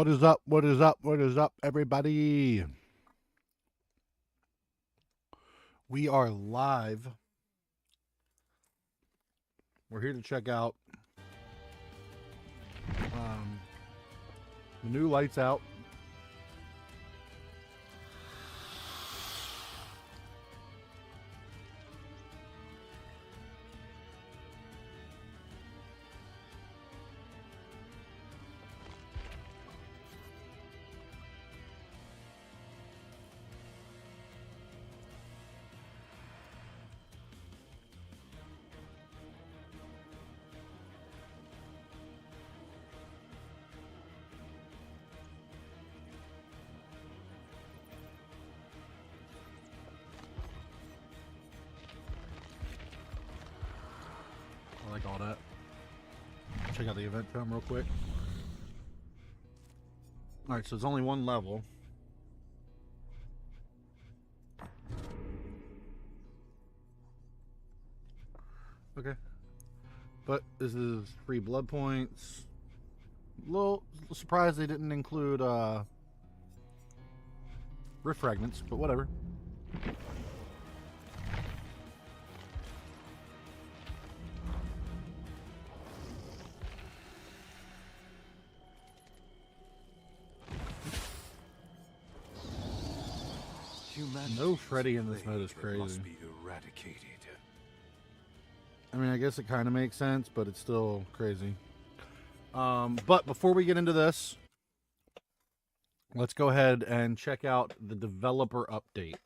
What is up? What is up? What is up, everybody? We are live. We're here to check out the new Lights Out. I like all that. Check out the event film real quick. All right, so it's only one level. Okay. But this is free blood points. A little surprised they didn't include rift fragments, but whatever. No Freddy in this mode is crazy. Must be eradicated. I mean, I guess it kind of makes sense, but it's still crazy. But before we get into this, let's go ahead and check out the developer update.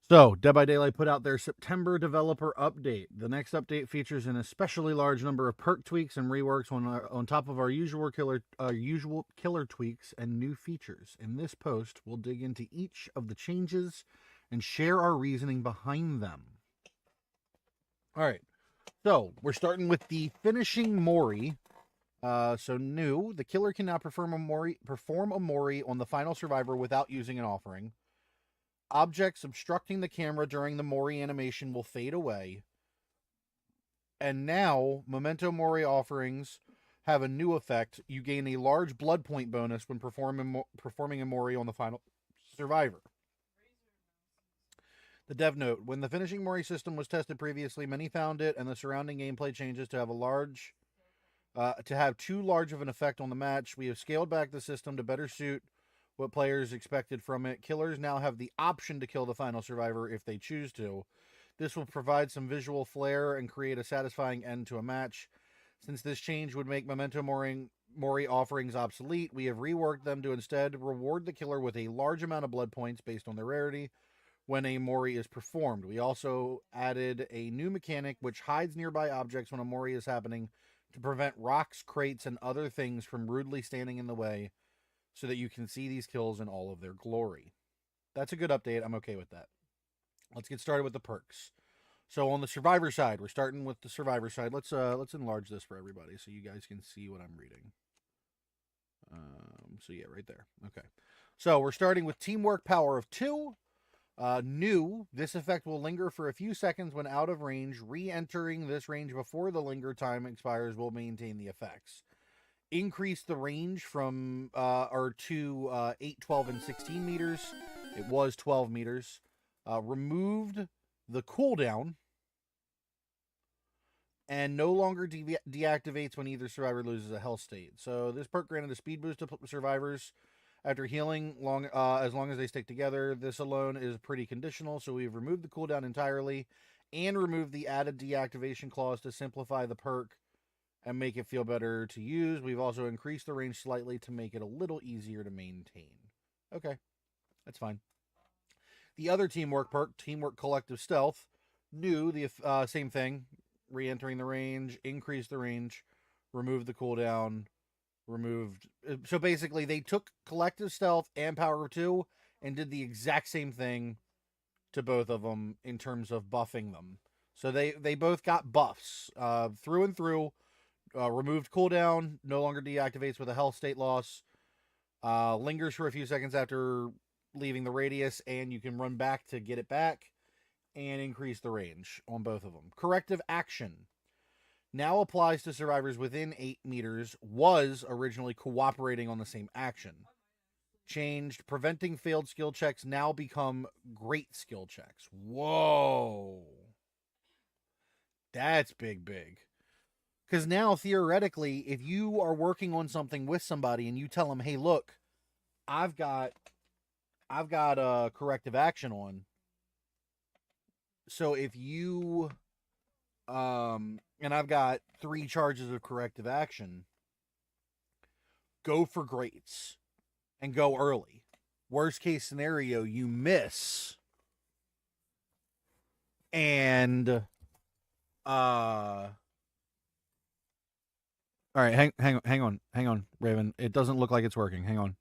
So, Dead by Daylight put out their September developer update. The next update features an especially large number of perk tweaks and reworks on top of our usual killer tweaks and new features. In this post, we'll dig into each of the changes and share our reasoning behind them. All right, so we're starting with the finishing Mori. So new, the killer can now perform a Mori on the final survivor without using an offering. Objects obstructing the camera during the Mori animation will fade away. And now, Memento Mori offerings have a new effect. You gain a large blood point bonus when performing a Mori on the final survivor. The dev note: when the finishing Mori system was tested previously, many found it and the surrounding gameplay changes to have too large of an effect on the match. We have scaled back the system to better suit what players expected from it. Killers now have the option to kill the final survivor if they choose to. This will provide some visual flair and create a satisfying end to a match. Since this change would make Memento Mori offerings obsolete, we have reworked them to instead reward the killer with a large amount of blood points based on their rarity when a Mori is performed. We also added a new mechanic which hides nearby objects when a Mori is happening to prevent rocks, crates, and other things from rudely standing in the way, so that you can see these kills in all of their glory. That's a good update. I'm okay with that. Let's get started with the perks. So on the survivor side, we're starting with the survivor side. Let's enlarge this for everybody so you guys can see what I'm reading. So yeah, right there. Okay. So we're starting with teamwork power of 2. New, this effect will linger for a few seconds when out of range. Re-entering this range before the linger time expires will maintain the effects. Increase the range from to 8, 12, and 16 meters. It was 12 meters. Removed the cooldown and no longer deactivates when either survivor loses a health state. So this perk granted a speed boost to survivors after healing as long as they stick together. This alone is pretty conditional, so we've removed the cooldown entirely and removed the added deactivation clause to simplify the perk and make it feel better to use. We've also increased the range slightly to make it a little easier to maintain. Okay, that's fine. The other teamwork perk, Teamwork Collective Stealth, new, the same thing. Re-entering the range, increase the range, remove the cooldown, removed. So basically, they took Collective Stealth and Power of 2 and did the exact same thing to both of them in terms of buffing them. So they both got buffs through and through. Removed cooldown, no longer deactivates with a health state loss, lingers for a few seconds after leaving the radius, and you can run back to get it back, and increase the range on both of them. Corrective action. now applies to survivors within 8 meters, was originally cooperating on the same action. Changed, preventing failed skill checks now become great skill checks. Whoa. That's big, big. Because now, theoretically, if you are working on something with somebody and you tell them, hey, look, I've got a corrective action on. So if you and I've got 3 charges of corrective action, go for greats and go early. Worst case scenario, you miss and all right, hang on, Raven. It doesn't look like it's working. Hang on.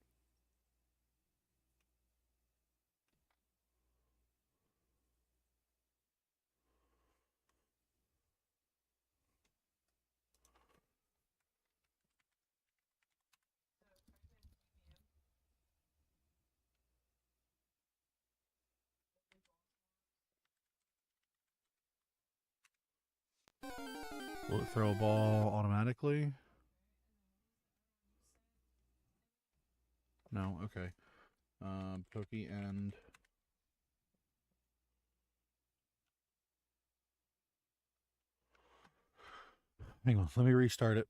Will it throw a ball automatically? No. Okay. Pokey end. Hang on. Let me restart it.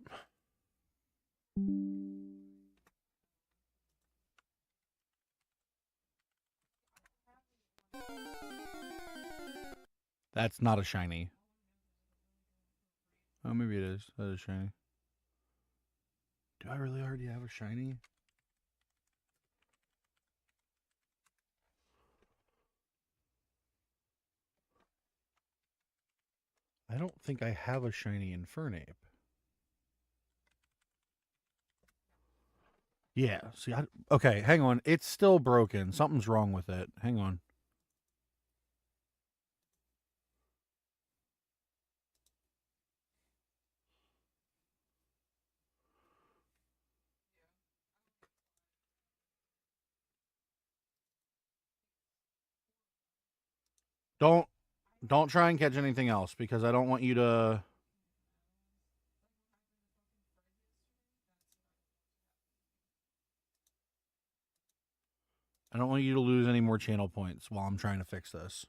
That's not a shiny. Oh, maybe it is. That is shiny. Do I really already have a shiny? I don't think I have a shiny Infernape. Yeah. See, okay, hang on. It's still broken. Something's wrong with it. Hang on. Don't don't try and catch anything else because I don't want you to. I don't want you to lose any more channel points while I'm trying to fix this.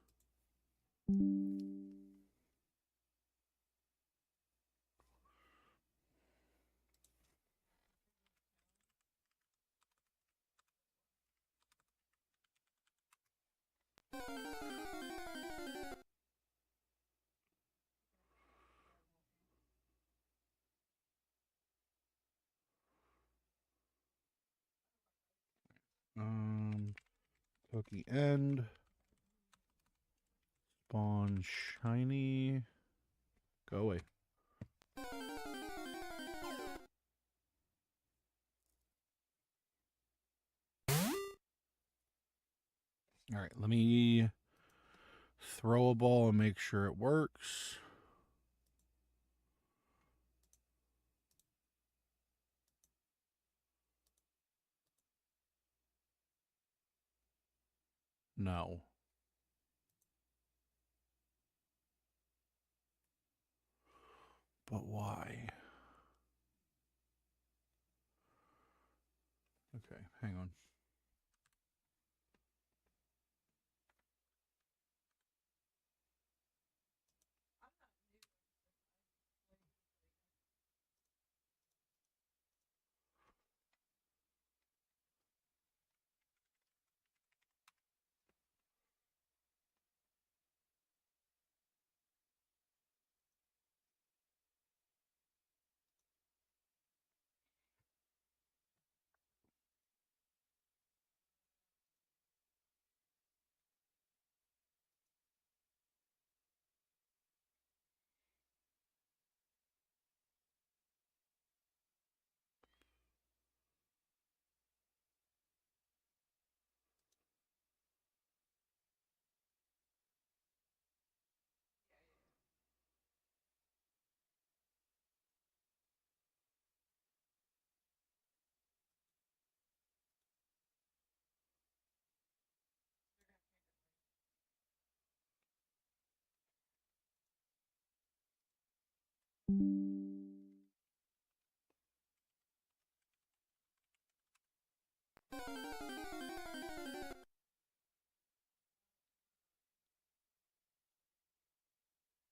Cookie end. Spawn shiny. Go away. All right, let me throw a ball and make sure it works. No. But why? Okay, hang on.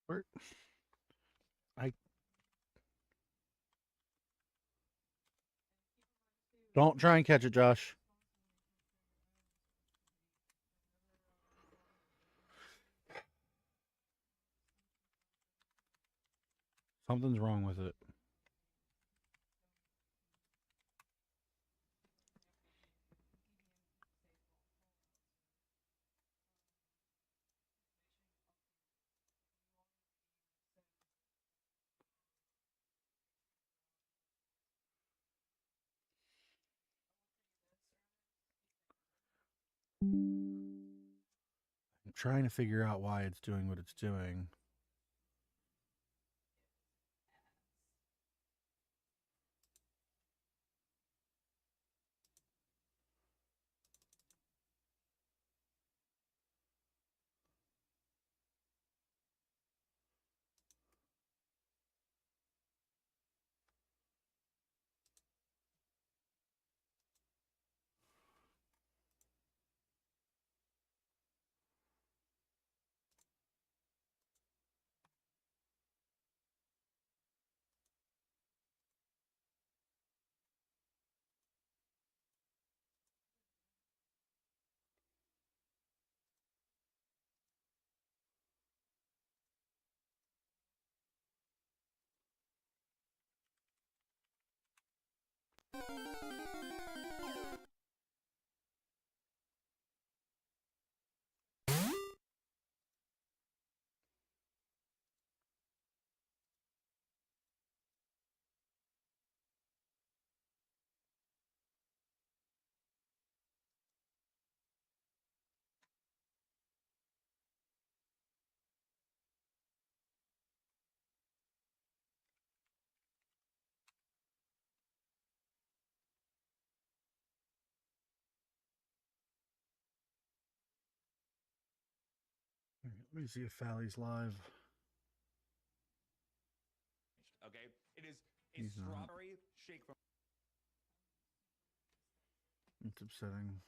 Where I don't try and catch it, Josh. Something's wrong with it. I'm trying to figure out why it's doing what it's doing. Let me see if Fally's live. Okay, it is a He's not. strawberry shake from. It's upsetting.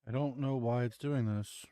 I don't know why it's doing this.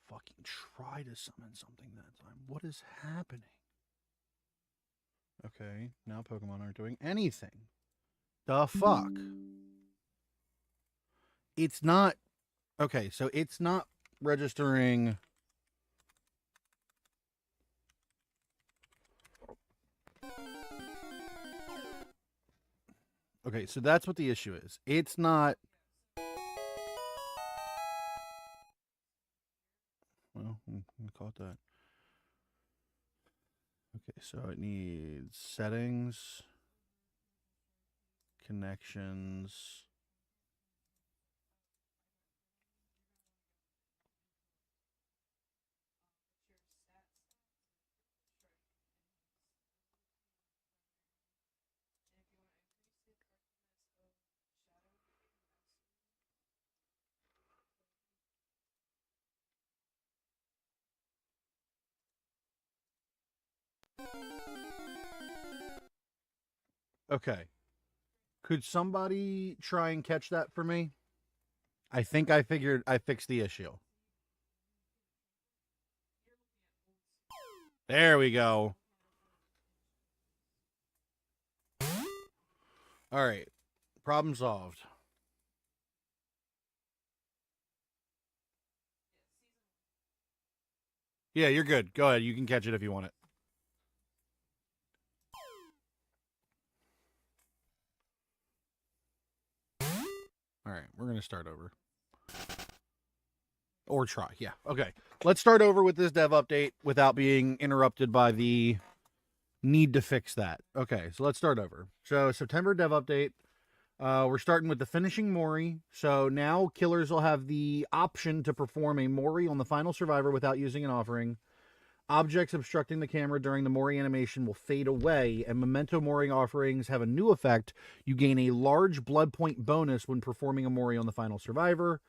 fucking try to summon something that time. What is happening? Okay, now Pokemon aren't doing anything. The fuck? It's not... Okay, so it's not registering... Okay, so that's what the issue is. It's not... Well, I caught that. Okay, so it needs settings, connections. Okay. Could somebody try and catch that for me? I think I fixed the issue. There we go. All right. Problem solved. Yeah, you're good. Go ahead. You can catch it if you want it. All right. We're going to start over. Or try. Yeah. Okay. Let's start over with this dev update without being interrupted by the need to fix that. Okay. So let's start over. So September dev update. We're starting with the finishing Mori. So now killers will have the option to perform a Mori on the final survivor without using an offering. Objects obstructing the camera during the Mori animation will fade away, and Memento Mori offerings have a new effect. You gain a large blood point bonus when performing a Mori on the final survivor.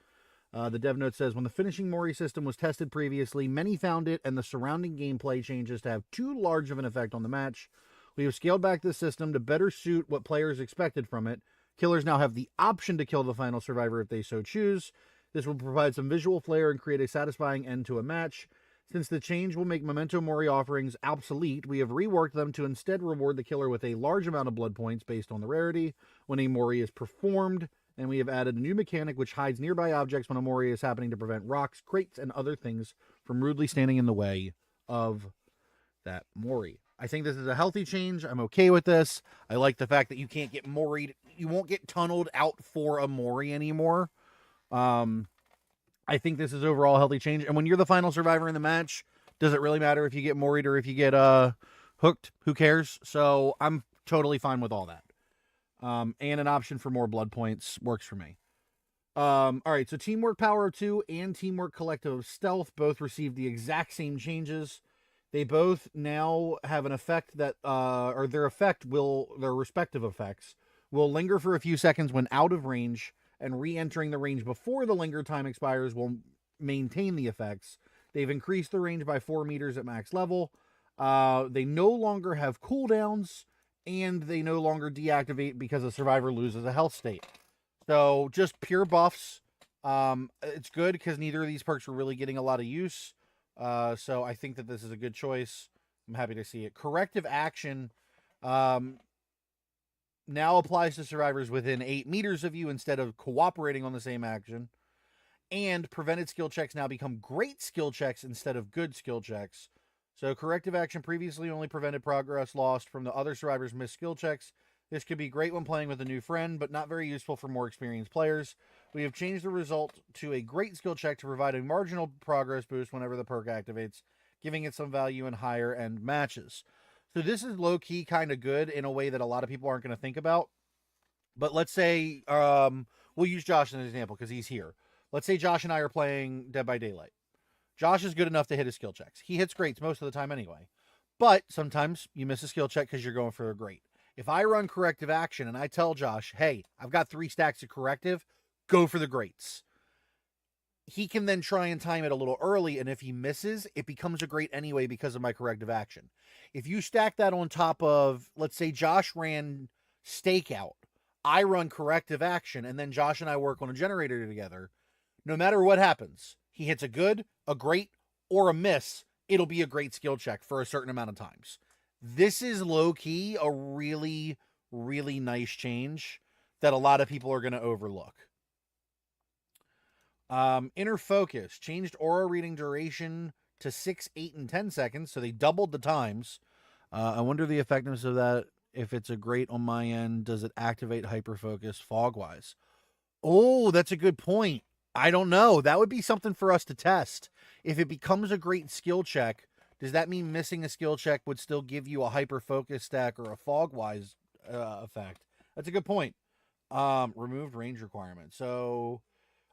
The dev note says, when the finishing Mori system was tested previously, many found it and the surrounding gameplay changes to have too large of an effect on the match. We have scaled back this system to better suit what players expected from it. Killers now have the option to kill the final survivor if they so choose. This will provide some visual flair and create a satisfying end to a match. Since the change will make Memento Mori offerings obsolete, we have reworked them to instead reward the killer with a large amount of blood points based on the rarity when a Mori is performed, and we have added a new mechanic which hides nearby objects when a Mori is happening to prevent rocks, crates, and other things from rudely standing in the way of that Mori. I think this is a healthy change. I'm okay with this. I like the fact that you can't get Mori'd. You won't get tunneled out for a Mori anymore. I think this is overall a healthy change. And when you're the final survivor in the match, does it really matter if you get Mori'd or if you get hooked? Who cares? So I'm totally fine with all that. And an option for more blood points works for me. All right, so Teamwork Power of 2 and Teamwork Collective of Stealth both received the exact same changes. They both now have an effect that, or their respective effects will linger for a few seconds when out of range, and re-entering the range before the linger time expires will maintain the effects. They've increased the range by 4 meters at max level. They no longer have cooldowns, and they no longer deactivate because a survivor loses a health state. So just pure buffs. It's good because neither of these perks are really getting a lot of use. So I think that this is a good choice. I'm happy to see it. Corrective action now applies to survivors within 8 meters of you instead of cooperating on the same action. And prevented skill checks now become great skill checks instead of good skill checks. So corrective action previously only prevented progress lost from the other survivors' missed skill checks. This could be great when playing with a new friend, but not very useful for more experienced players. We have changed the result to a great skill check to provide a marginal progress boost whenever the perk activates, giving it some value in higher end matches. So this is low-key kind of good in a way that a lot of people aren't going to think about. But let's say, we'll use Josh as an example because he's here. Let's say Josh and I are playing Dead by Daylight. Josh is good enough to hit his skill checks. He hits greats most of the time anyway. But sometimes you miss a skill check because you're going for a great. If I run corrective action and I tell Josh, hey, I've got 3 stacks of corrective, go for the greats. He can then try and time it a little early, and if he misses, it becomes a great anyway because of my corrective action. If you stack that on top of, let's say Josh ran stakeout, I run corrective action, and then Josh and I work on a generator together, no matter what happens, He hits a good, a great, or a miss, it'll be a great skill check for a certain amount of times. This is low key a really, really nice change that a lot of people are going to overlook. Inner focus changed aura reading duration to 6, 8, and 10 seconds, so they doubled the times. I wonder the effectiveness of that. If it's a great on my end, does it activate hyperfocus fog wise? Oh, that's a good point. I don't know. That would be something for us to test. If it becomes a great skill check, does that mean missing a skill check would still give you a hyper focus stack or a fog wise effect? That's a good point. Removed range requirement. So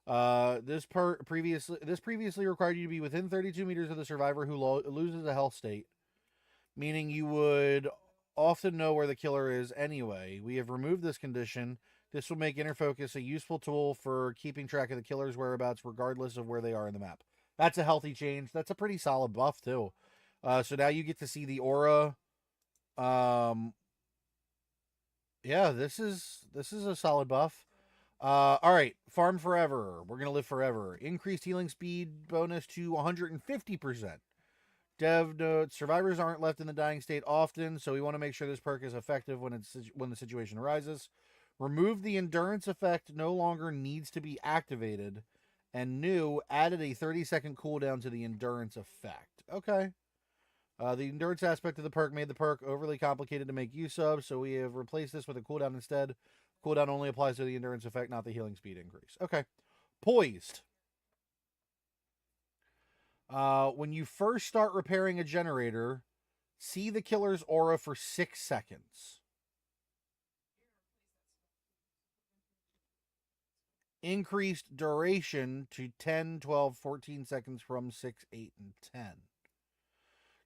this previously required you to be within 32 meters of the survivor who loses a health state, meaning you would often know where the killer is anyway. We have removed this condition. This will make inner focus a useful tool for keeping track of the killer's whereabouts regardless of where they are in the map. That's a healthy change. That's a pretty solid buff too. So now you get to see the aura. Yeah, this is a solid buff. All right, farm forever. We're gonna live forever. Increased healing speed bonus to 150%. Dev notes: survivors aren't left in the dying state often, so we want to make sure this perk is effective when the situation arises. Remove the endurance effect no longer needs to be activated, and new added a 30-second cooldown to the endurance effect. Okay. The endurance aspect of the perk made the perk overly complicated to make use of, so we have replaced this with a cooldown instead. Cooldown only applies to the endurance effect, not the healing speed increase. Okay. Poised. When you first start repairing a generator, see the killer's aura for 6 seconds. Increased duration to 10, 12, 14 seconds from 6, 8, and 10.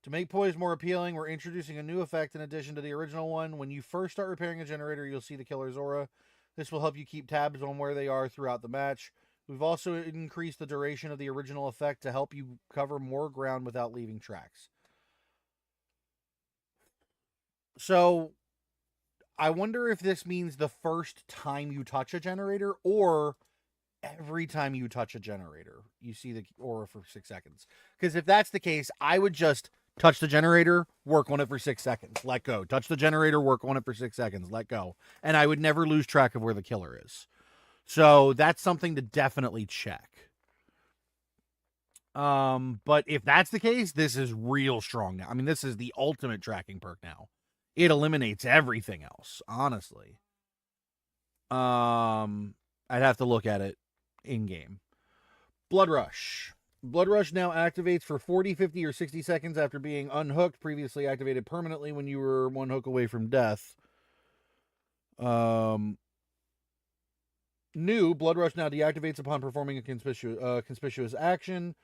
To make poise more appealing, we're introducing a new effect in addition to the original one. When you first start repairing a generator, you'll see the killer's aura. This will help you keep tabs on where they are throughout the match. We've also increased the duration of the original effect to help you cover more ground without leaving tracks. So, I wonder if this means the first time you touch a generator or every time you touch a generator, you see the aura for 6 seconds. Because if that's the case, I would just touch the generator, work on it for 6 seconds, let go. Touch the generator, work on it for 6 seconds, let go. And I would never lose track of where the killer is. So that's something to definitely check. But if that's the case, this is real strong now. I mean, this is the ultimate tracking perk now. It eliminates everything else, honestly. I'd have to look at it in game. Blood Rush. Blood Rush now activates for 40, 50, or 60 seconds after being unhooked, previously activated permanently when you were one hook away from death. New, Blood Rush now deactivates upon performing a conspicuous action.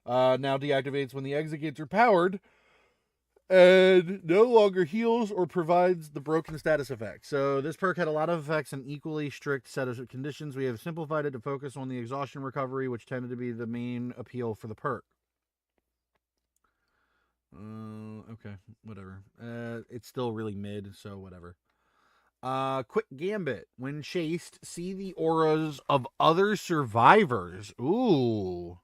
Now deactivates when the exit gates are powered. And no longer heals or provides the broken status effect. So this perk had a lot of effects and equally strict set of conditions. We have simplified it to focus on the exhaustion recovery, which tended to be the main appeal for the perk. Okay, whatever. It's still really mid, so whatever. Quick Gambit. When chased, see the auras of other survivors. Ooh.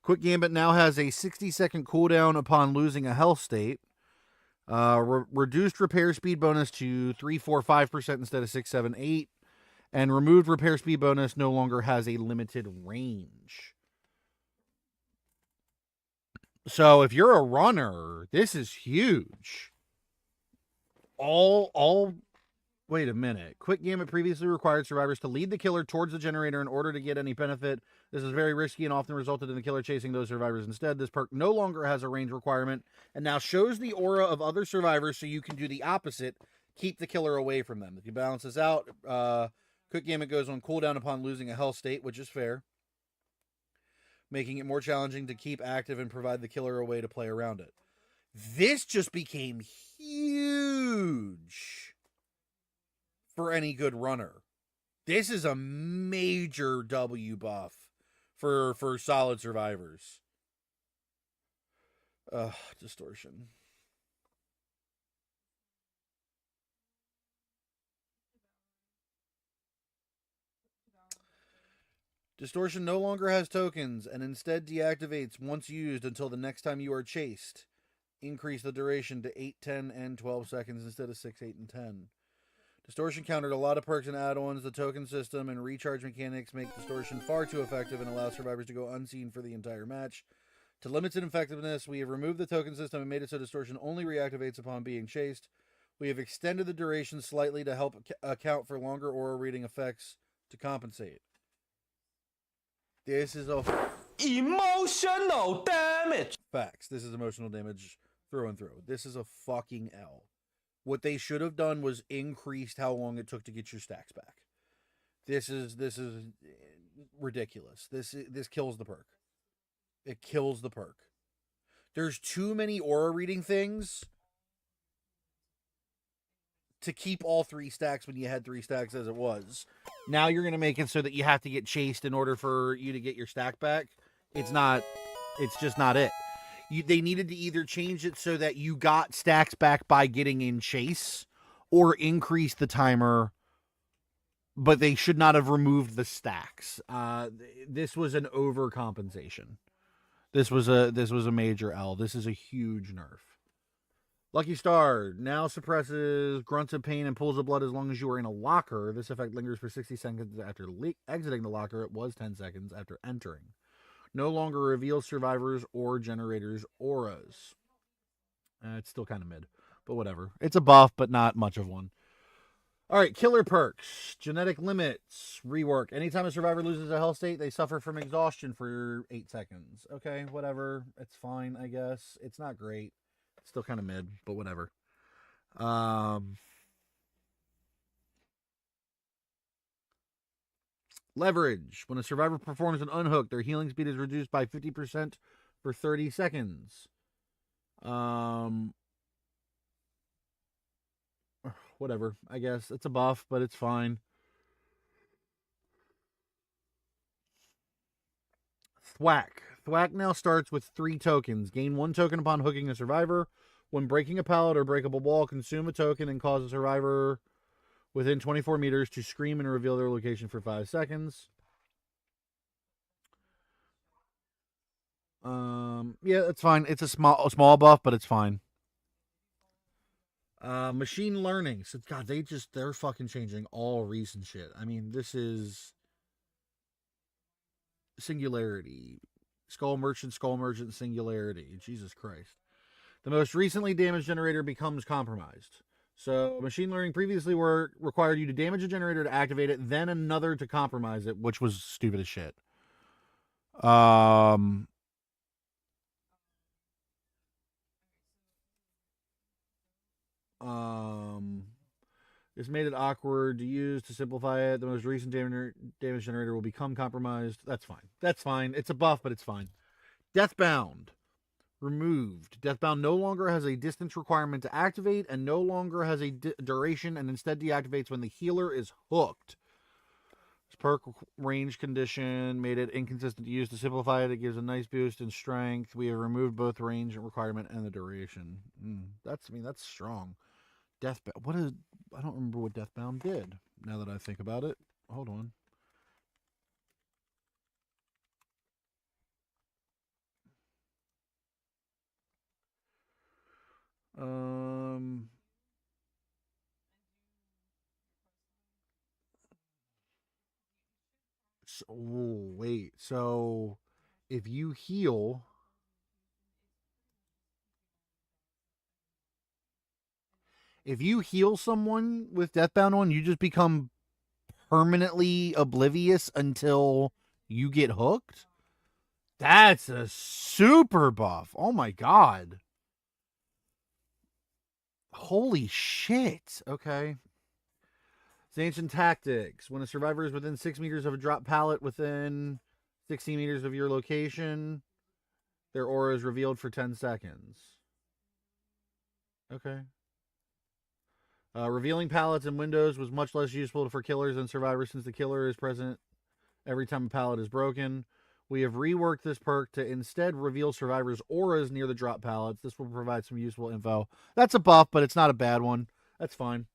Quick Gambit now has a 60-second cooldown upon losing a health state. Reduced repair speed bonus to 3, 4, 5% instead of 6, 7, 8. And removed repair speed bonus no longer has a limited range. So if you're a runner, this is huge. Wait a minute. Quick Gambit previously required survivors to lead the killer towards the generator in order to get any benefit. This is very risky and often resulted in the killer chasing those survivors instead. This perk no longer has a range requirement and now shows the aura of other survivors so you can do the opposite. Keep the killer away from them. If you balance this out, Quick Gambit goes on cooldown upon losing a health state, which is fair, making it more challenging to keep active and provide the killer a way to play around it. This just became huge for any good runner. This is a major W buff for solid survivors. Distortion. Distortion no longer has tokens and instead deactivates once used until the next time you are chased. Increase the duration to 8, 10, and 12 seconds instead of 6, 8, and 10. Distortion countered a lot of perks and add-ons. The token system and recharge mechanics make Distortion far too effective and allow survivors to go unseen for the entire match. To limit its effectiveness, we have removed the token system and made it so Distortion only reactivates upon being chased. We have extended the duration slightly to help account for longer aura reading effects to compensate. This is a emotional damage. Facts. This is emotional damage through and through. This is a fucking L. What they should have done was increased how long it took to get your stacks back. This is ridiculous. This kills the perk. It kills the perk. There's too many aura reading things to keep all 3 stacks when you had 3 stacks as it was. Now you're going to make it so that you have to get chased in order for you to get your stack back. It's just not it. They needed to either change it so that you got stacks back by getting in chase or increase the timer, but they should not have removed the stacks. This was an overcompensation. This was a major L. This is a huge nerf. Lucky Star now suppresses grunts of pain and pools of blood as long as you are in a locker. This effect lingers for 60 seconds after exiting the locker. It was 10 seconds after entering. No longer reveals survivors or generators' auras. It's still kind of mid, but whatever. It's a buff, but not much of one. All right, killer perks. Genetic limits. Rework. Anytime a survivor loses a health state, they suffer from exhaustion for 8 seconds. Okay, whatever. It's fine, I guess. It's not great. It's still kind of mid, but whatever. Leverage. When a survivor performs an unhook, their healing speed is reduced by 50% for 30 seconds. Whatever. I guess it's a buff, but it's fine. Thwack. Thwack now starts with 3 tokens. Gain 1 token upon hooking a survivor. When breaking a pallet or breakable wall, consume a token and cause a survivor within 24 meters to scream and reveal their location for 5 seconds. Yeah, that's fine. It's a small buff, but it's fine. Machine learning. So God, they're fucking changing all recent shit. I mean, this is Singularity. Skull Merchant, Singularity. Jesus Christ. The most recently damaged generator becomes compromised. So machine learning previously required you to damage a generator to activate it, then another to compromise it, which was stupid as shit. This made it awkward to use. To simplify it, the most recent damage generator will become compromised. That's fine. That's fine. It's a buff, but it's fine. Deathbound. Removed. Deathbound no longer has a distance requirement to activate and no longer has a duration and instead deactivates when the healer is hooked. This perk range condition made it inconsistent to use. To simplify it, it gives a nice boost in strength. We have removed both the range requirement and the duration. That's strong. Deathbound. I don't remember what Deathbound did now that I think about it. Hold on. Wait. So if you heal, someone with Deathbound on, you just become permanently oblivious until you get hooked? That's a super buff. Oh my god. Holy shit. Okay. It's ancient tactics. When a survivor is within 6 meters of a drop pallet within 16 meters of your location, their aura is revealed for 10 seconds. Okay. Revealing pallets and windows was much less useful for killers than survivors since the killer is present every time a pallet is broken. We have reworked this perk to instead reveal survivors' auras near the drop pallets. This will provide some useful info. That's a buff, but it's not a bad one. That's fine.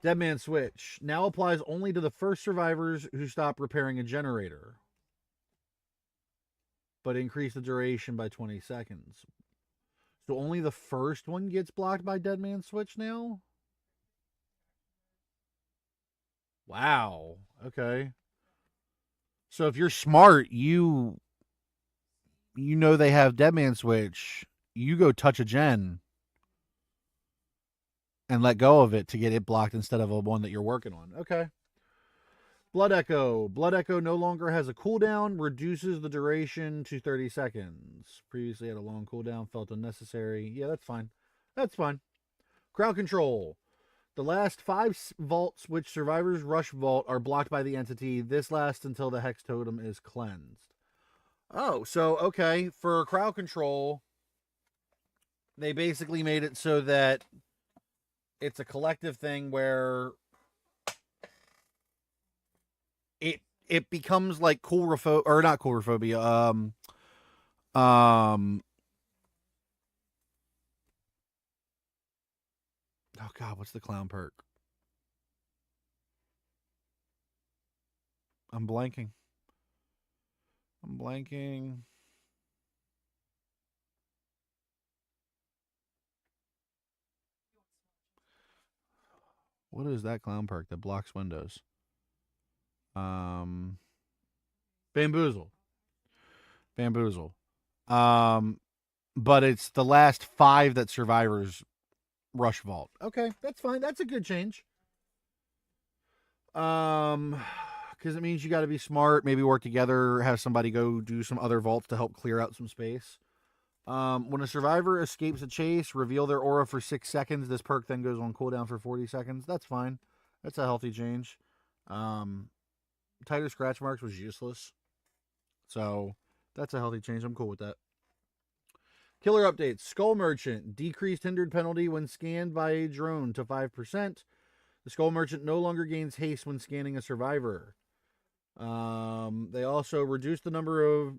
Dead Man Switch now applies only to the first survivors who stop repairing a generator, but increase the duration by 20 seconds. So only the first one gets blocked by Dead Man Switch now? Wow. Okay. So if you're smart, you know they have Dead Man Switch. You go touch a gen and let go of it to get it blocked instead of a one that you're working on. Okay. Blood Echo. Blood Echo no longer has a cooldown, reduces the duration to 30 seconds. Previously had a long cooldown, felt unnecessary. Yeah, that's fine. That's fine. Crowd Control. The last 5 vaults which survivors rush vault are blocked by the entity. This lasts until the Hex Totem is cleansed. Oh, so, okay. For Crowd Control, they basically made it so that it's a collective thing where it becomes like coulrophobia, or not coulrophobia. Oh God, what's the clown perk? I'm blanking. What is that clown perk that blocks windows? Bamboozle. But it's the last 5 that survivors rush vault. Okay, that's fine. That's a good change. Because it means you got to be smart, maybe work together, have somebody go do some other vaults to help clear out some space. When a survivor escapes a chase, reveal their aura for 6 seconds. This perk then goes on cooldown for 40 seconds. That's fine. That's a healthy change. Tighter scratch marks was useless. So that's a healthy change. I'm cool with that. Killer updates. Skull Merchant. Decreased hindered penalty when scanned by a drone to 5%. The Skull Merchant no longer gains haste when scanning a survivor. They also reduced the number of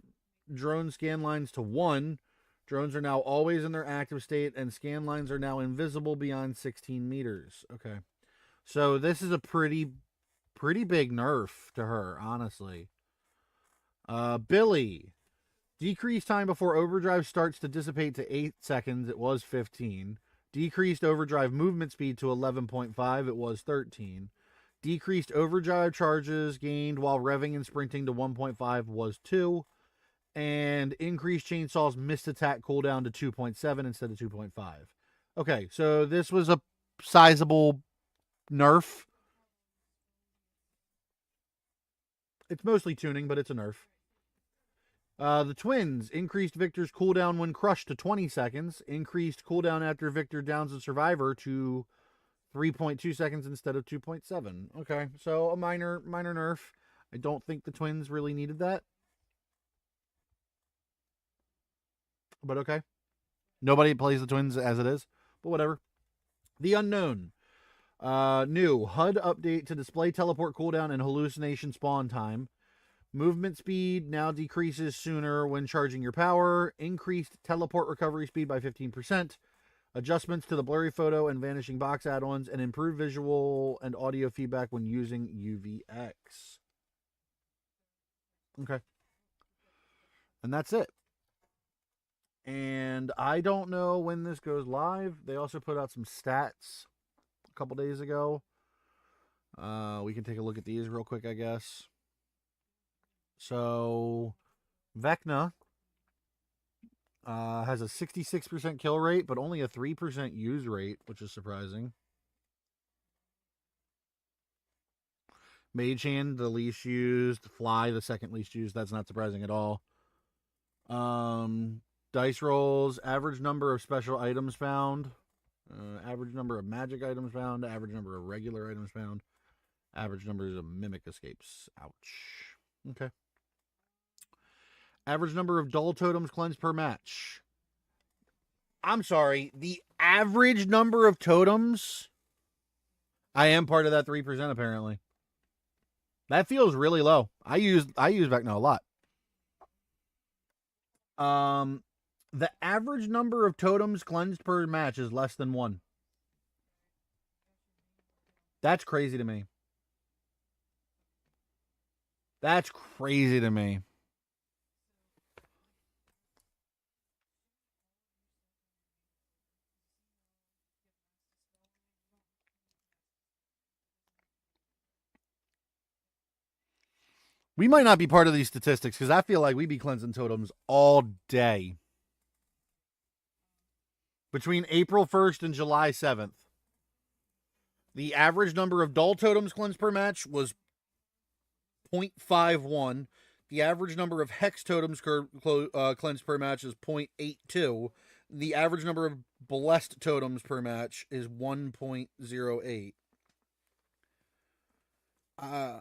drone scan lines to 1. Drones are now always in their active state, and scan lines are now invisible beyond 16 meters. Okay. So this is a pretty big nerf to her, honestly. Billy. Decreased time before overdrive starts to dissipate to 8 seconds. It was 15. Decreased overdrive movement speed to 11.5. It was 13. Decreased overdrive charges gained while revving and sprinting to 1.5 was 2. And increased chainsaw's missed attack cooldown to 2.7 instead of 2.5. Okay, so this was a sizable nerf. It's mostly tuning, but it's a nerf. The twins increased Victor's cooldown when crushed to 20 seconds. Increased cooldown after Victor downs a survivor to 3.2 seconds instead of 2.7. Okay, so a minor nerf. I don't think the twins really needed that. But okay. Nobody plays the twins as it is, but whatever. The Unknown. New HUD update to display teleport cooldown and hallucination spawn time. Movement speed now decreases sooner when charging your power. Increased teleport recovery speed by 15%. Adjustments to the blurry photo and vanishing box add-ons, and improved visual and audio feedback when using UVX. Okay. And that's it. And I don't know when this goes live. They also put out some stats a couple days ago. We can take a look at these real quick, I guess. So, Vecna has a 66% kill rate, but only a 3% use rate, which is surprising. Mage Hand, the least used. Fly, the second least used. That's not surprising at all. Dice rolls, average number of special items found, average number of magic items found, average number of regular items found, average numbers of mimic escapes. Ouch. Okay. Average number of dull totems cleansed per match. I'm sorry, the average number of totems? I am part of that 3% apparently. That feels really low. I use Vecna a lot. The average number of totems cleansed per match is less than 1. That's crazy to me. That's crazy to me. We might not be part of these statistics because I feel like we be cleansing totems all day. Between April 1st and July 7th, the average number of dull totems cleansed per match was 0.51. The average number of hex totems cleansed per match is 0.82. The average number of blessed totems per match is 1.08. Uh,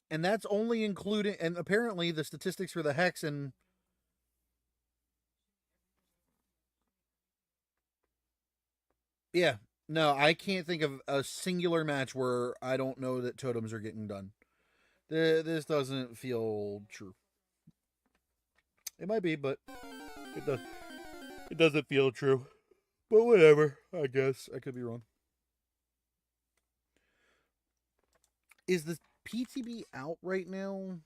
and that's only including, and apparently the statistics for the hex and yeah, no, I can't think of a singular match where I don't know that totems are getting done. This doesn't feel true. It might be, but it does. It doesn't feel true. But whatever. I guess I could be wrong. Is the PTB out right now?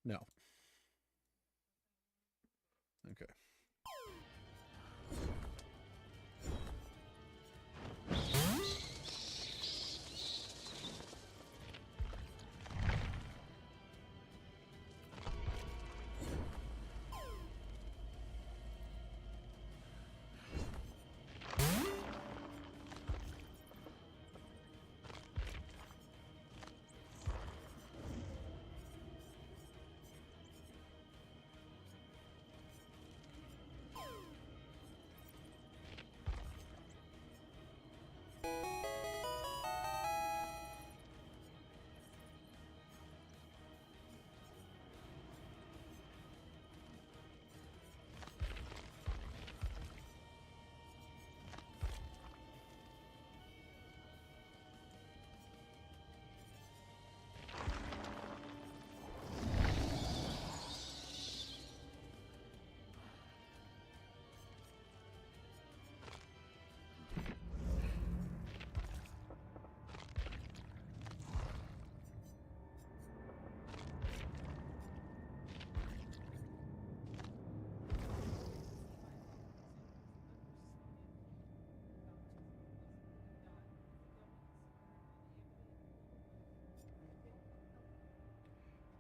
No. Okay.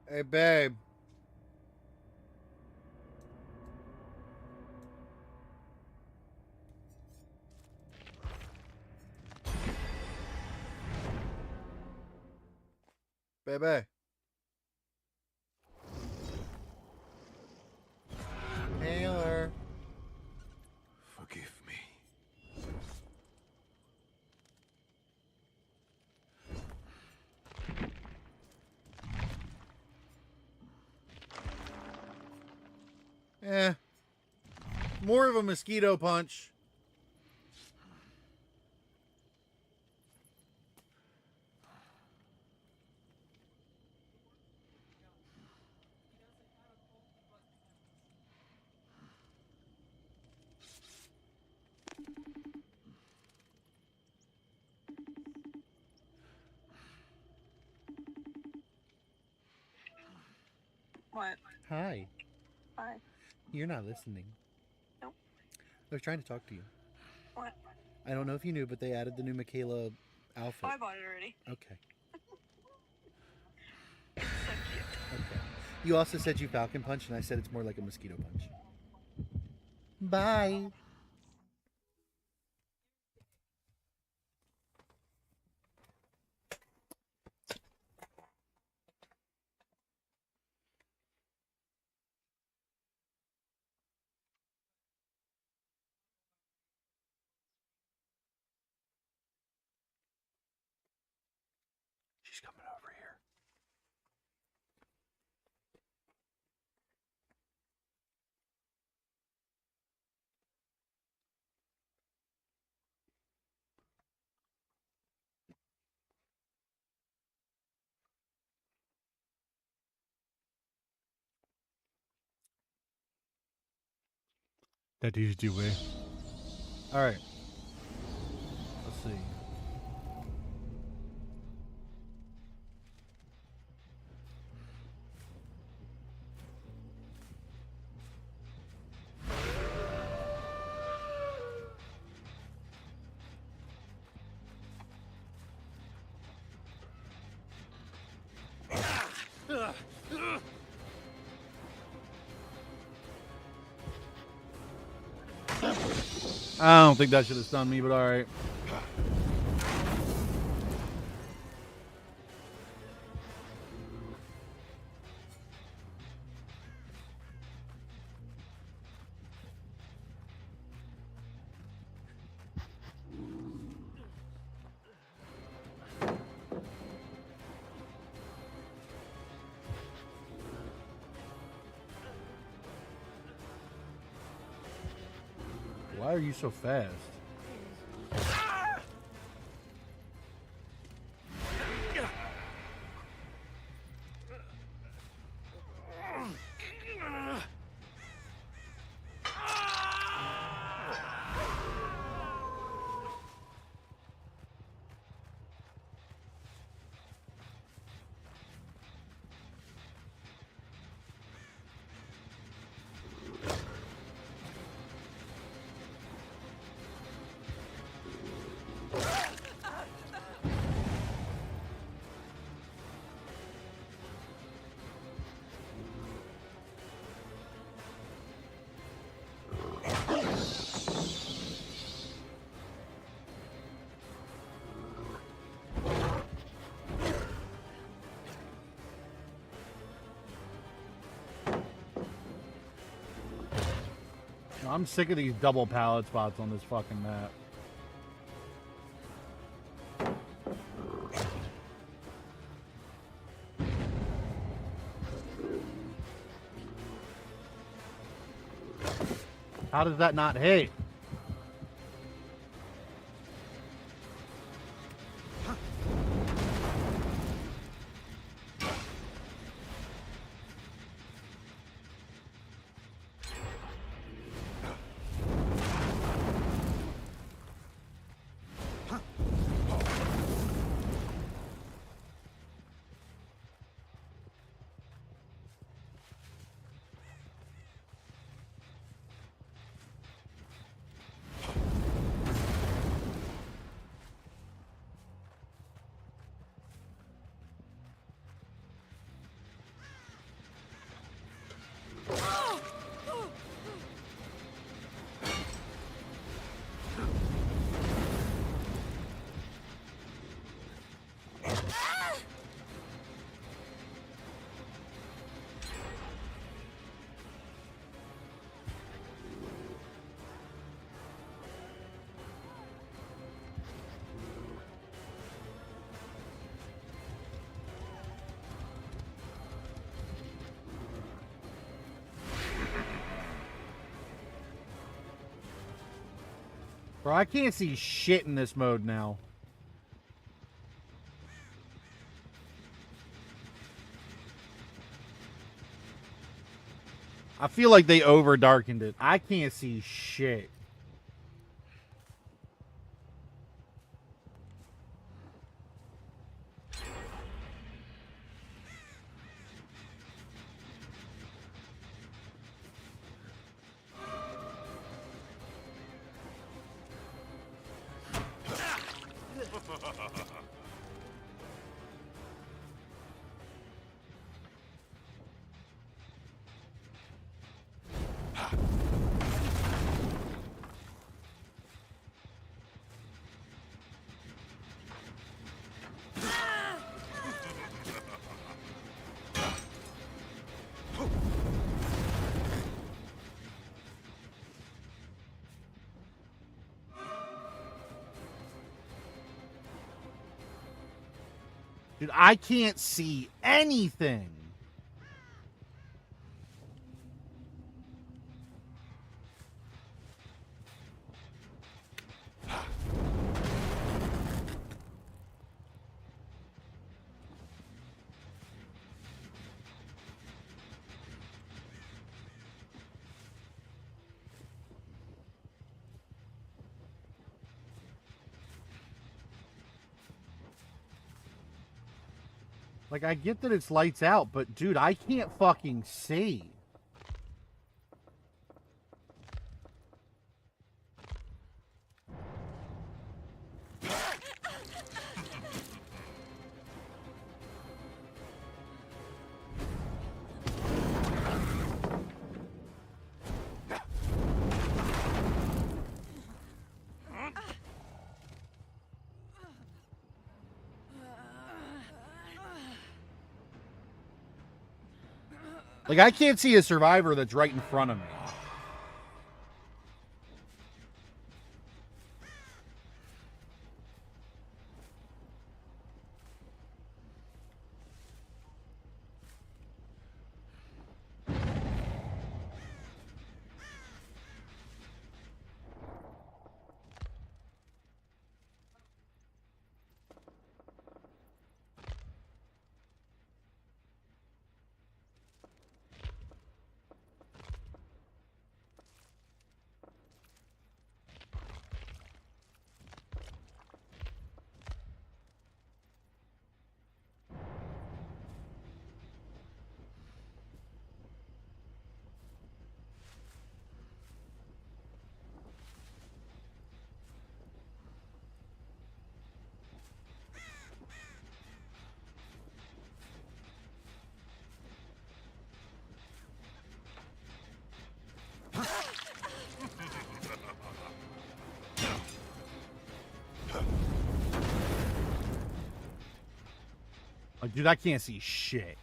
Hey, babe. Baby. Taylor. Forgive me. More of a mosquito punch. What? Hi. Hi. You're not listening. Nope. I was trying to talk to you. What? I don't know if you knew, but they added the new Michaela outfit. Oh, I bought it already. Okay. So cute. Okay. You also said you Falcon Punch, and I said it's more like a mosquito punch. Bye. She's coming over here. That is the way. All right. Let's see. I don't think that should have stunned me, but all right. Why are you so fast? I'm sick of these double pallet spots on this fucking map. How does that not hit? Bro, I can't see shit in this mode now. I feel like they over darkened it. I can't see shit. Dude, I can't see anything. Like, I get that it's lights out, but dude, I can't fucking see. Like, I can't see a survivor that's right in front of me. Like, dude, I can't see shit.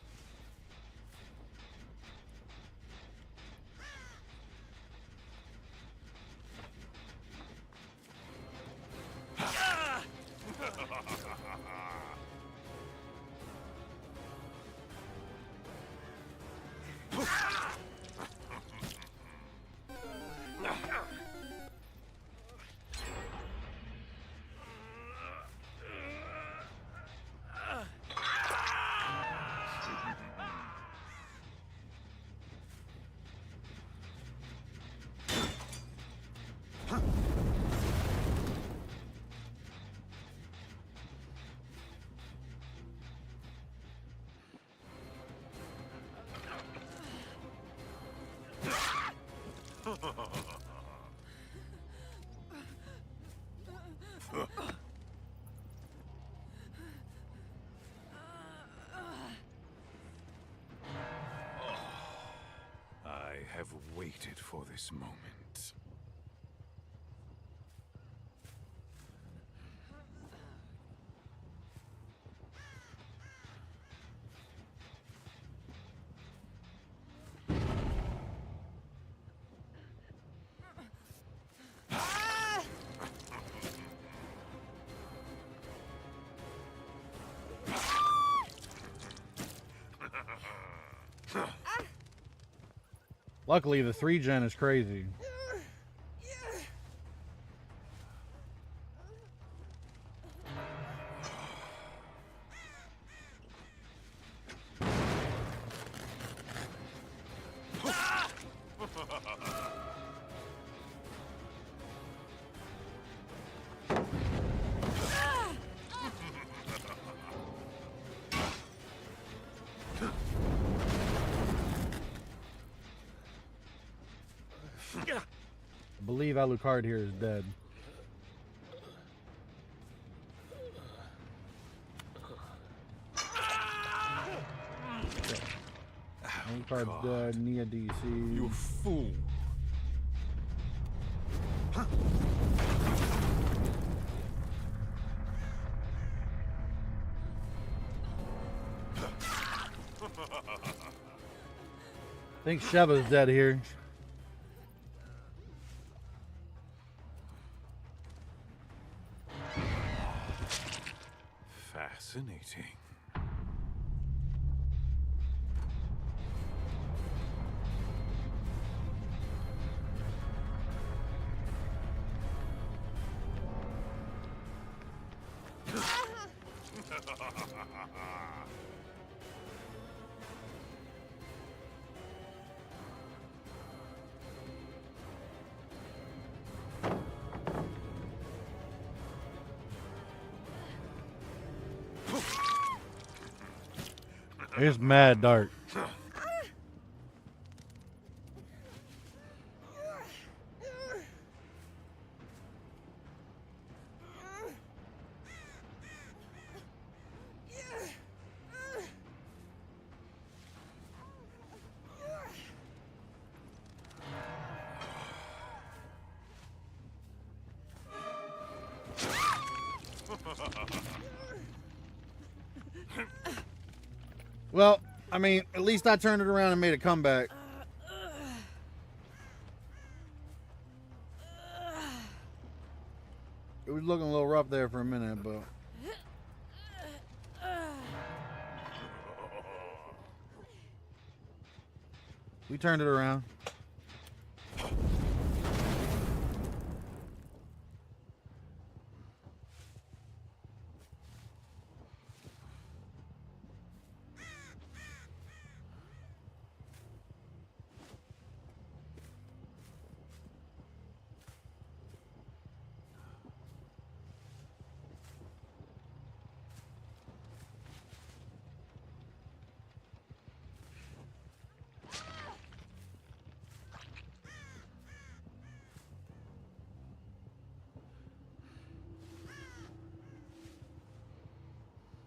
I have waited for this moment. Luckily, the 3-gen is crazy. I believe Alucard here is dead. Alucard's dead. Nia DC. You fool! I think Sheva's dead here. Fascinating. It's mad dark. Well, I mean, at least I turned it around and made a comeback. It was looking a little rough there for a minute, but we turned it around.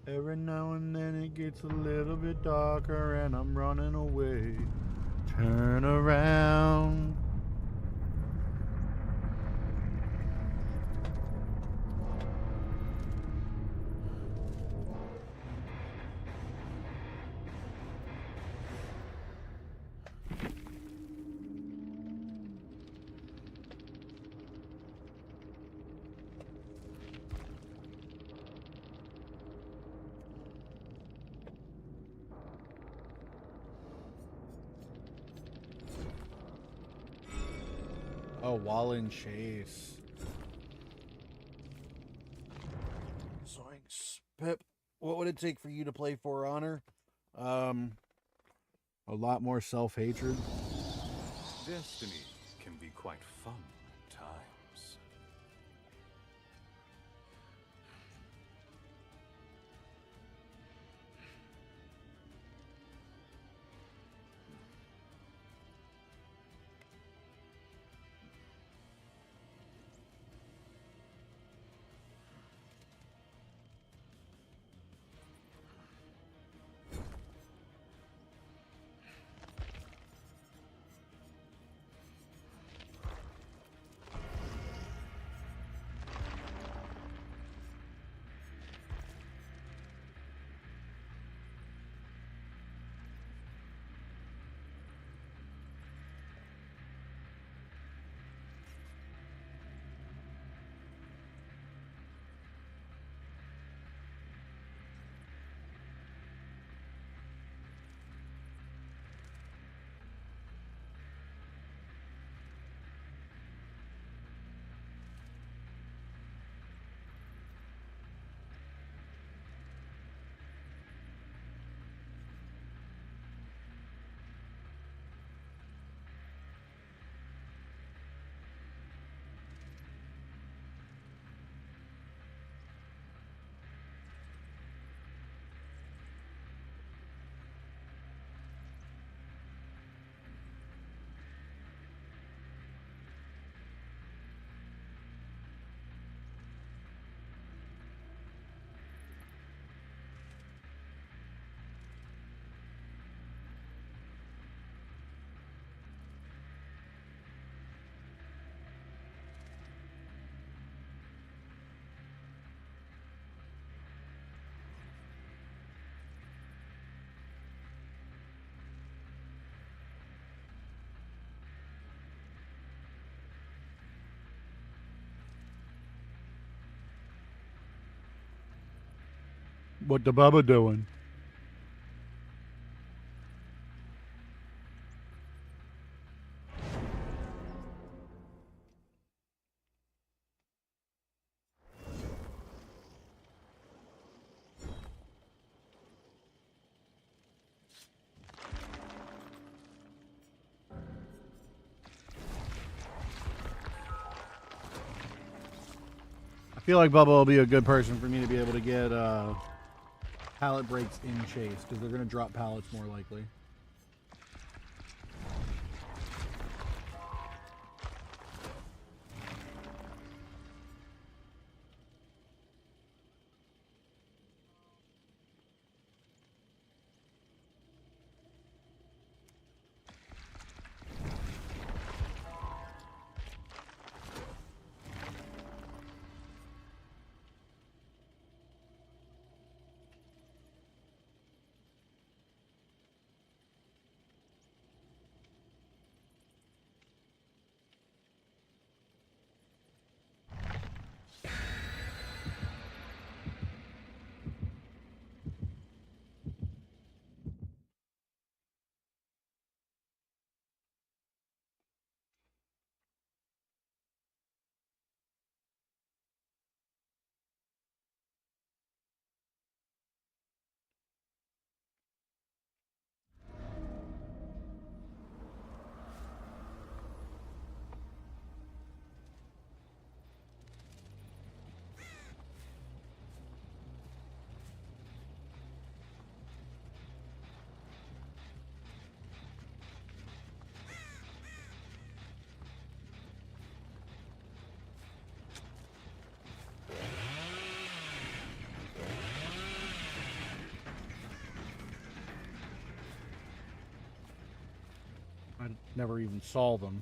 Every now and then it gets a little bit darker and I'm running away. Turn around. Oh, Wallen Chase. Zoinks. Pip, what would it take for you to play For Honor? A lot more self-hatred. Destiny can be quite fun at times. What the Bubba doing? I feel like Bubba will be a good person for me to be able to get pallet breaks in chase, because they're going to drop pallets more likely. I never even saw them.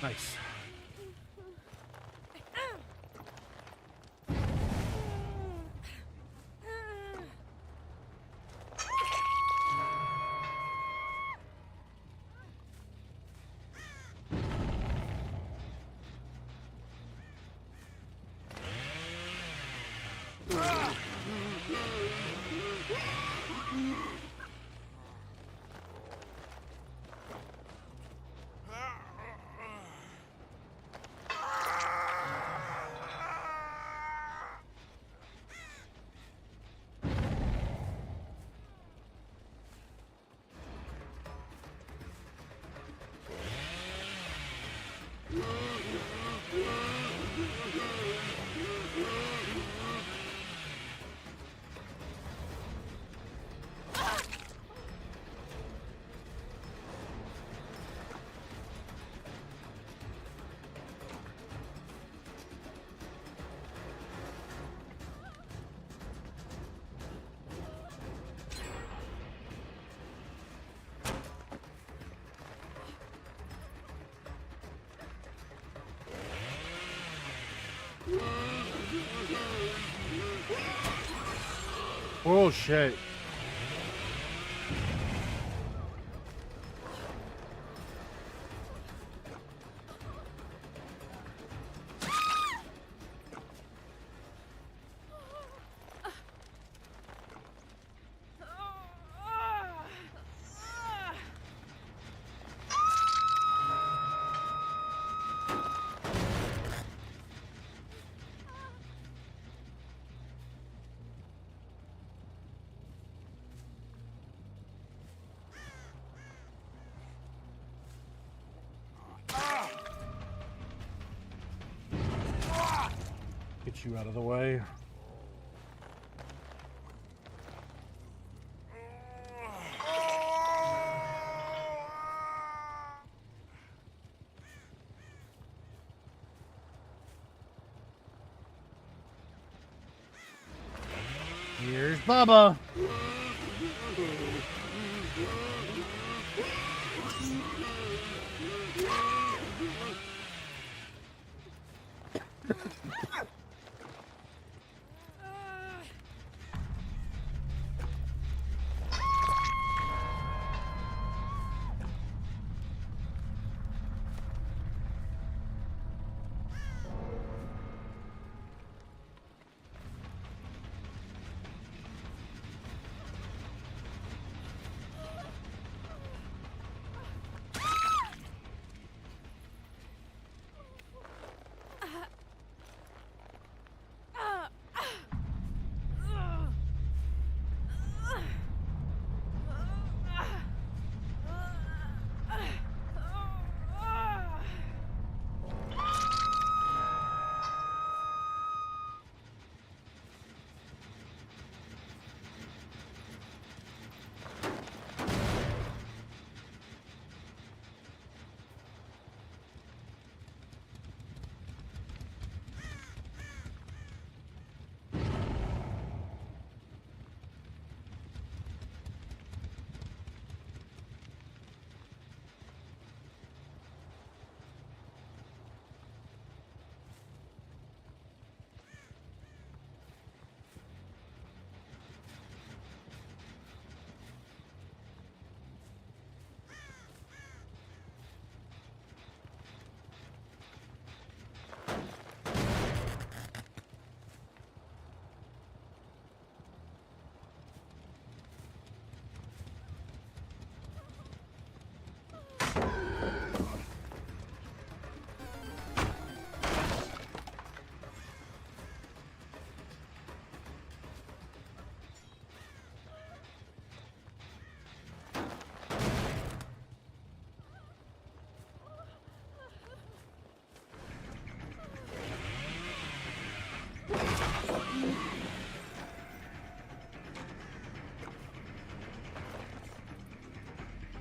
Nice. Oh shit. Get you out of the way. Here's Bubba.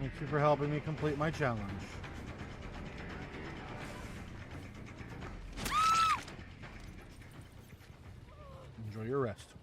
Thank you for helping me complete my challenge. Enjoy your rest.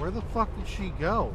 Where the fuck did she go?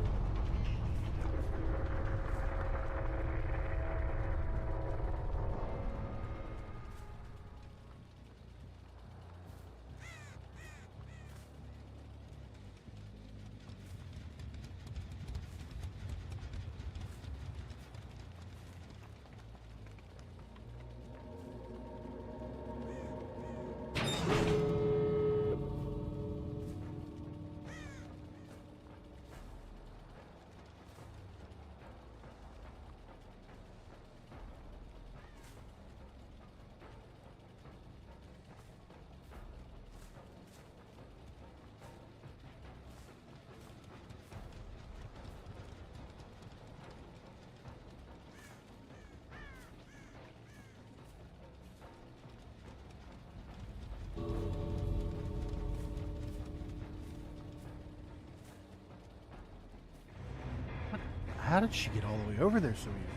How did she get all the way over there so easy?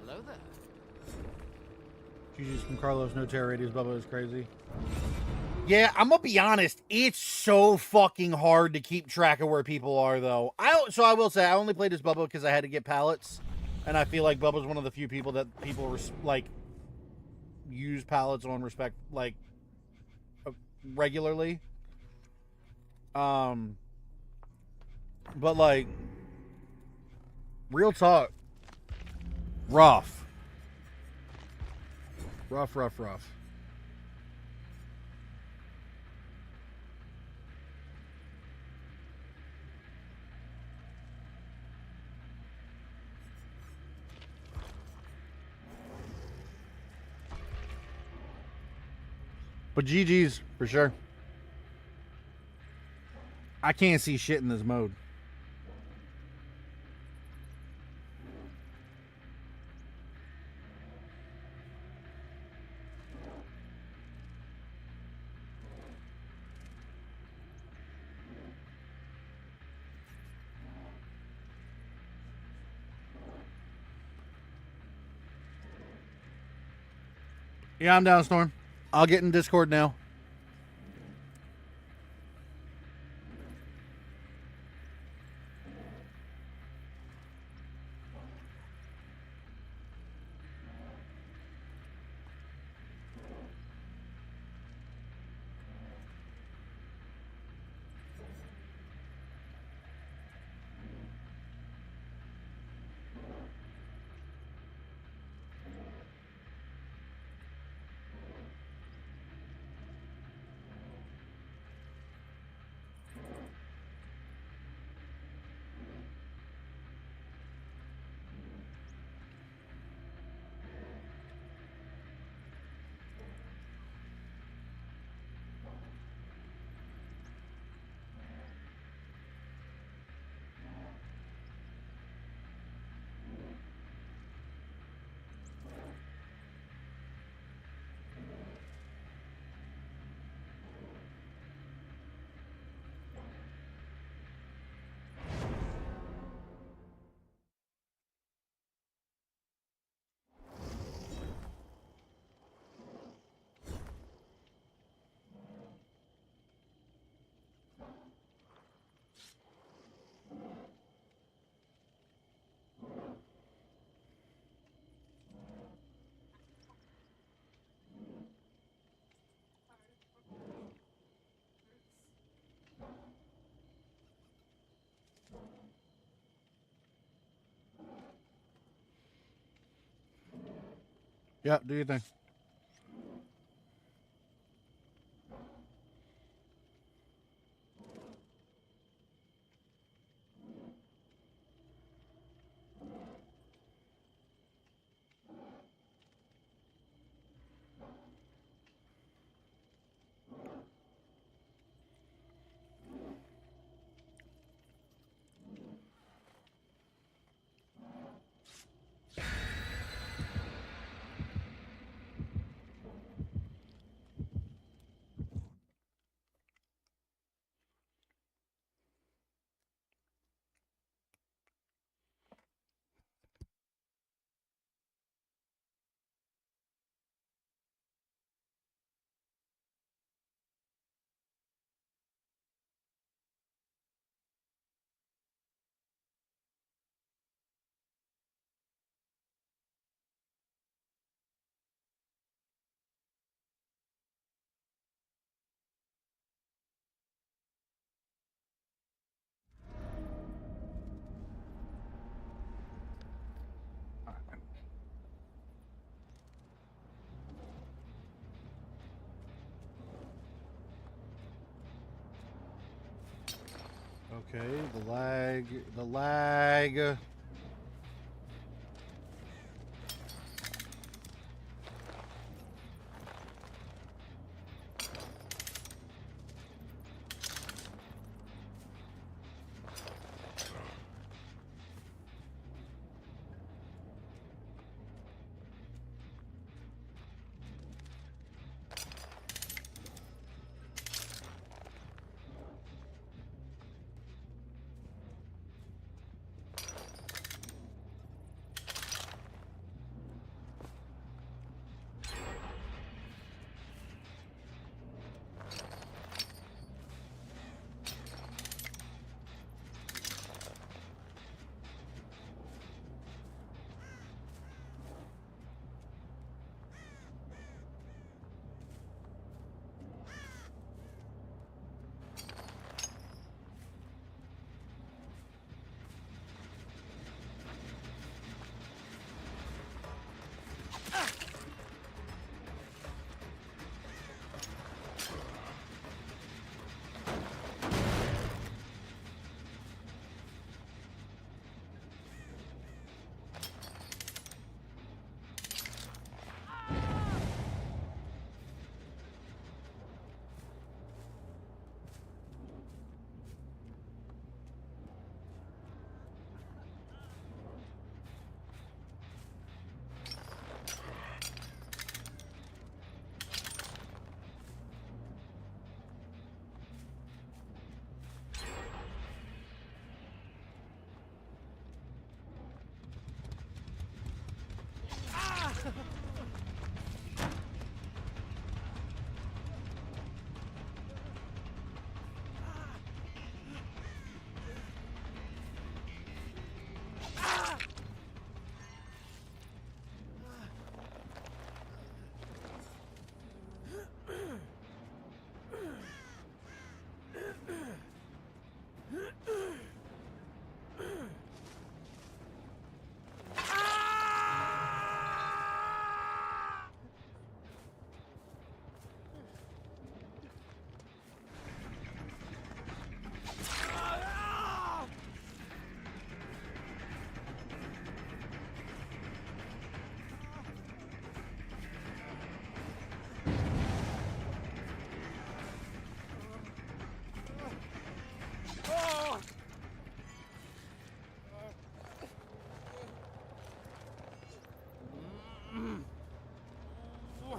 Hello there. GG's from Carlos, no terror radius, Bubba is crazy. Yeah, I'm gonna be honest, it's so fucking hard to keep track of where people are, though. So I will say, I only played as Bubba because I had to get pallets, and I feel like Bubba's one of the few people that people, like, use pallets on respect, like, regularly. But, like, real talk, rough. Rough. But GG's for sure. I can't see shit in this mode. Yeah, I'm down, Storm. I'll get in Discord now. Yeah, do your thing. Okay, the lag.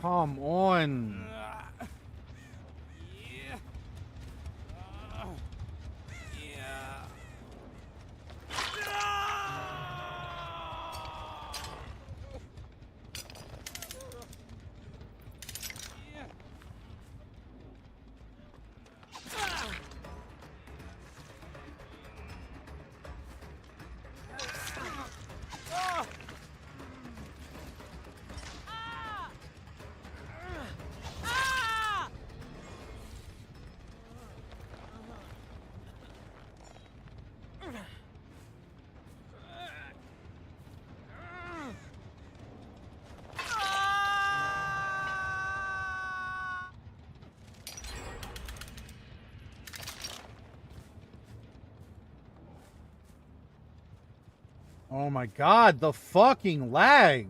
Come on. Oh my god, the fucking lag.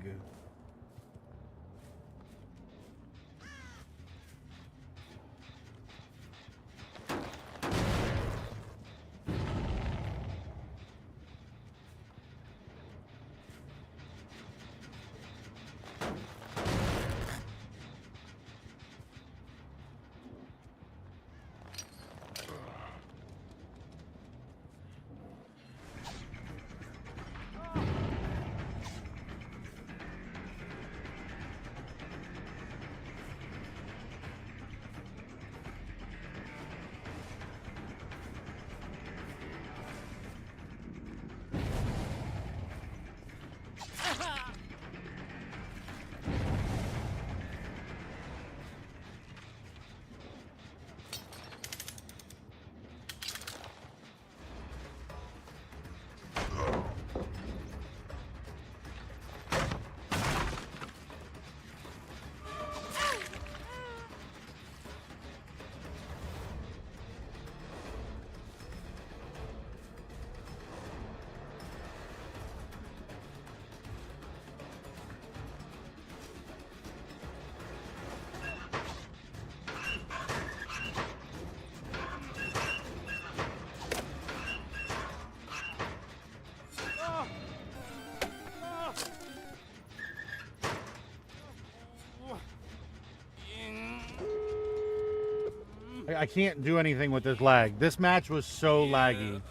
I can't do anything with this lag. This match was so laggy.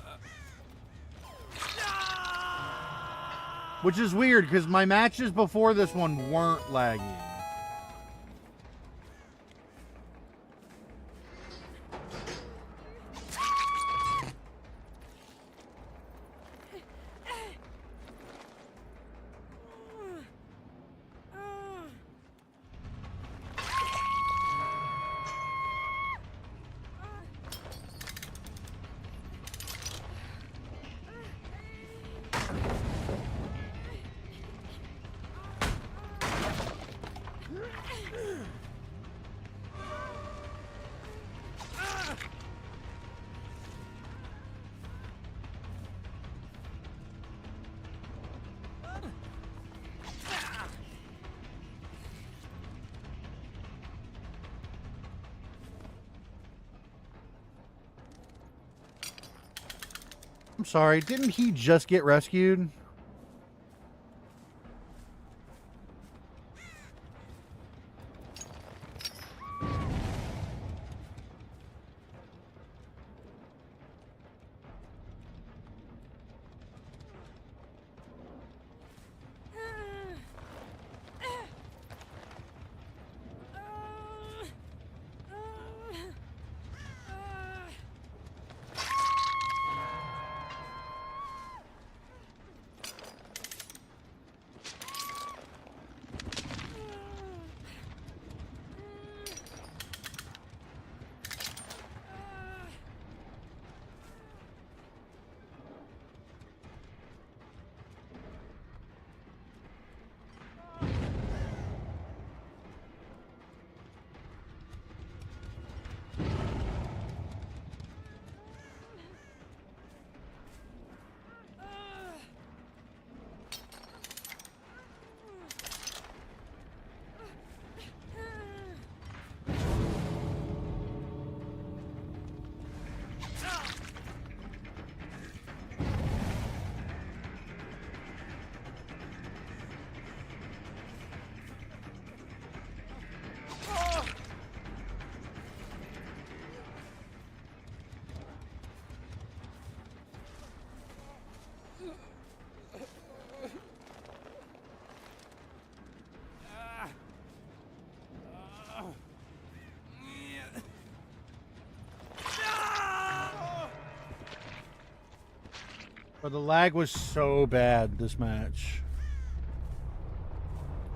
Which is weird, because my matches before this one weren't laggy. I'm sorry, didn't he just get rescued? But the lag was so bad this match.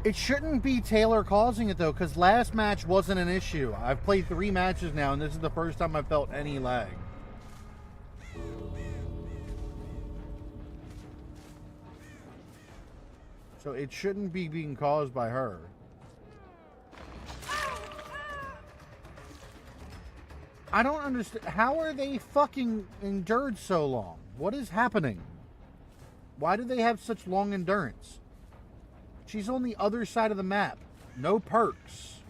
It shouldn't be Taylor causing it though, because last match wasn't an issue. I've played 3 matches now, and this is the first time I've felt any lag. So it shouldn't be being caused by her. I don't understand. How are they fucking endured so long? What is happening? Why do they have such long endurance? She's on the other side of the map. No perks.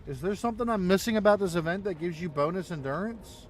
Is there something I'm missing about this event that gives you bonus endurance?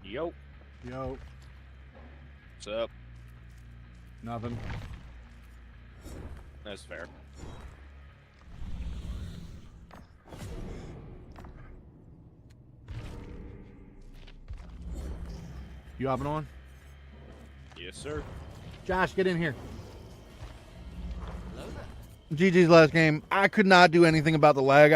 Yo, Yo, what's up? nothing. That's fair. You hopping on? Yes, sir. Josh, get in here. GG's last game. I could not do anything about the lag.